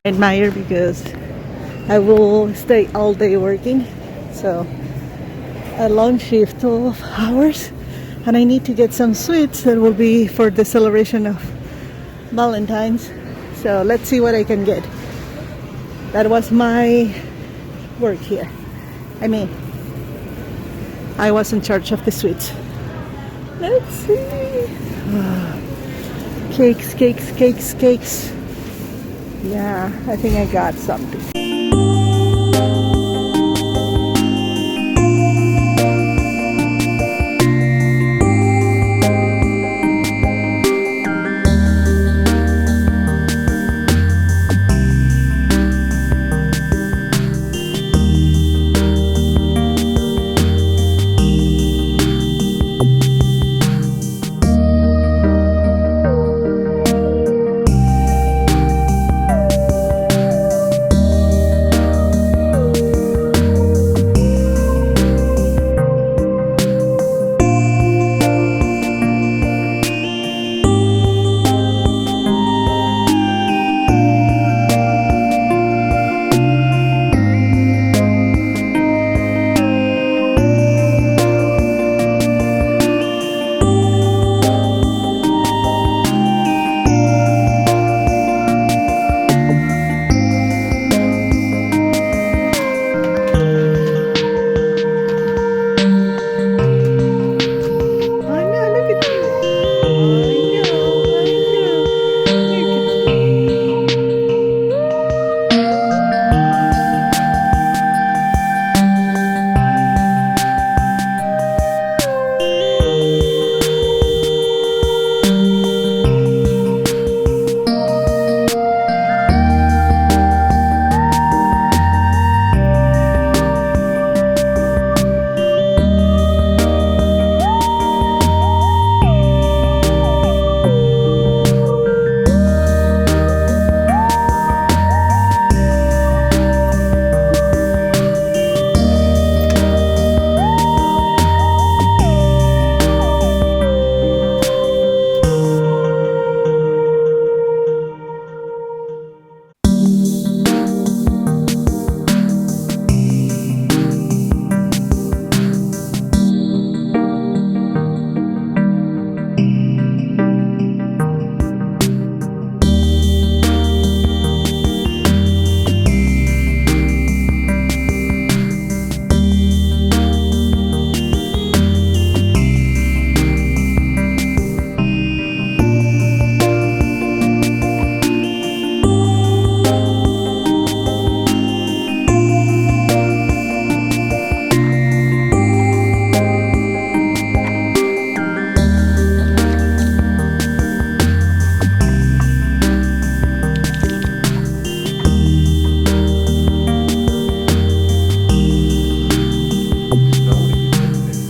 Admire because I will stay all day working, so a long shift of hours, and I need to get some sweets that will be for the celebration of Valentine's. So let's see what I can get. That was my work here. I mean, I was in charge of the sweets. Let's see. Cakes, cakes, cakes, cakes. Yeah, I think I got something.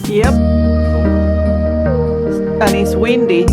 Yep. And it's windy.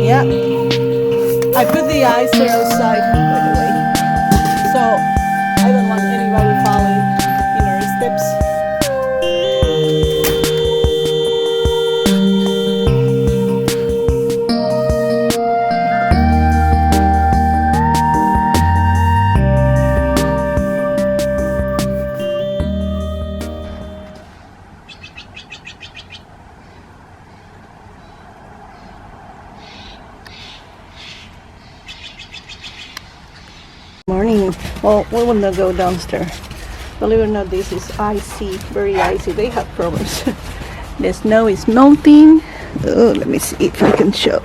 Yeah, I put the ice there outside, by the way, so I don't want anybody following in our steps. Morning. Well, we will not go downstairs. Believe it or not, this is icy, very icy. They have problems. The snow is melting. Oh, let me see if I can show.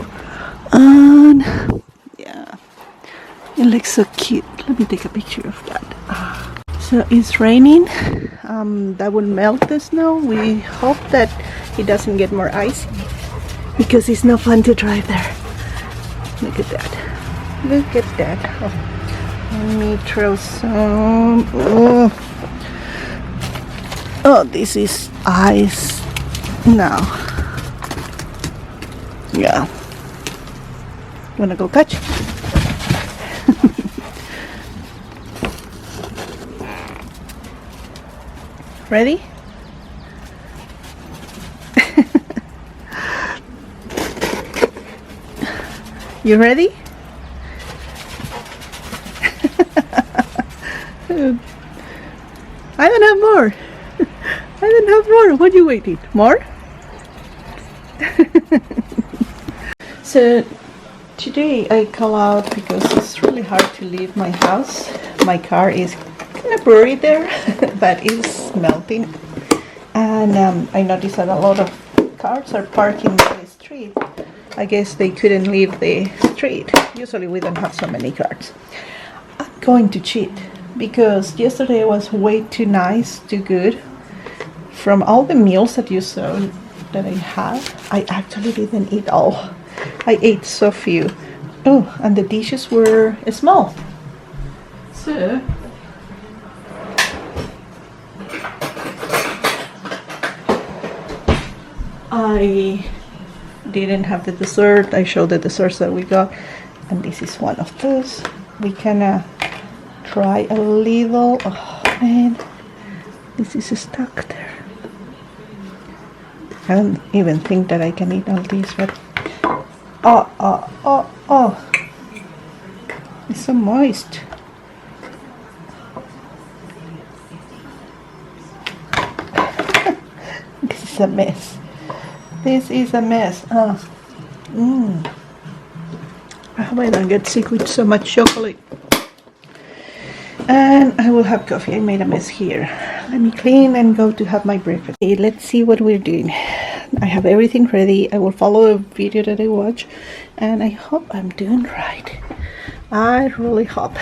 And yeah, it looks so cute. Let me take a picture of that. So it's raining. That will melt the snow. We hope that it doesn't get more icy because it's no fun to drive there. Look at that. Look at that. Oh, let me throw some. Oh, this is ice now. Yeah. Wanna go catch? Ready? You ready? I don't have more. I don't have more. What are you waiting? More? So today I call out because it's really hard to leave my house. My car is kind of buried there, but it's melting. And I noticed that a lot of cars are parked in the street. I guess they couldn't leave the street. Usually we don't have so many cars. I'm going to cheat because yesterday was way too nice, too good. From all the meals that you saw that I had, I actually didn't eat all. I ate so few. Oh, and the dishes were small. So I didn't have the dessert. I showed the desserts that we got, and this is one of those. We can try a little. Oh man, this is stuck there. I don't even think that I can eat all this, but oh, it's so moist. This is a mess. This is a mess. I hope I don't get sick with so much chocolate. And I will have coffee. I made a mess here. Let me clean and go to have my breakfast. Okay, let's see what we're doing. I have everything ready. I will follow a video that I watch, and I hope I'm doing right. I really hope.